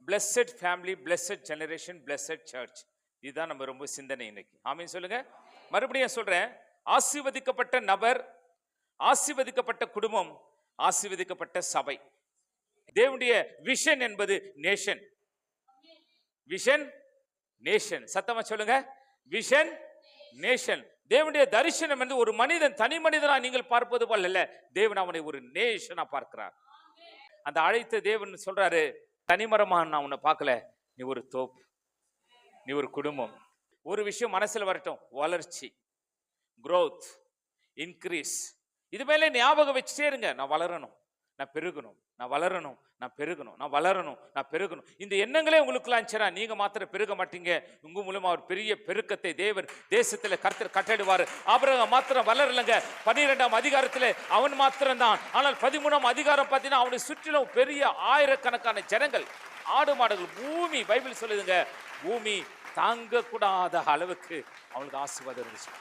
Blessed family, blessed generation, blessed church. இதுதான் நம்ம ரொம்ப சிந்தனை இன்னைக்கு. ஆமீன் சொல்லுங்க. மறுபடியும் சொல்றேன், ஆசீர்வதிக்கப்பட்ட நபர், ஆசீர்வதிக்கப்பட்ட குடும்பம், ஆசீர்வதிக்கப்பட்ட சபை. தேவனுடைய விஷன் என்பது நேஷன். Vision nation. சத்தமா சொல்லுங்க, விஷன் நேஷன். தேவனுடைய தரிசனம் என்று ஒரு மனிதன் தனி மனிதனா நீங்கள் பார்ப்பது போல அல்ல, தேவன் அவனை ஒரு நேஷனா பார்க்கிறார். அந்த அழைத்த தேவன் சொல்றாரு, தனிமரமா நான் உன்னை பார்க்கல, நீ ஒரு தோப்பு, நீ ஒரு குடும்பம். ஒரு விஷயம் மனசுல வரட்டும், வளர்ச்சி, growth, இன்க்ரீஸ். இது மேலே ஞாபகம் வச்சுட்டே இருங்க. நான் வளரணும், நான் பெருகணும், நான் வளரணும், நான் பெருகணும், நான் வளரணும், நான் பெருகணும். இந்த எண்ணங்களே உங்களுக்குலாம் இருந்துச்சுன்னா நீங்க மாத்திரம் பெருக மாட்டீங்க. உங்க மூலமா ஒரு பெரிய பெருக்கத்தை தேவன் தேசத்தில் கர்த்தர் கட்டளிடுவார். ஆபிரகாம் மாத்திரம் வளரலங்க. 12ஆம் அதிகாரத்தில் அவன் மாத்திரம் தான். ஆனால் 13ஆம் அதிகாரம் பார்த்தீங்கன்னா அவனை சுற்றிலும் பெரிய ஆயிரக்கணக்கான ஜனங்கள், ஆடு மாடுகள், பூமி, பைபிள் சொல்லுதுங்க, பூமி தாங்க கூடாத அளவுக்கு அவனுக்கு ஆசீர்வாதம் இருந்துச்சு.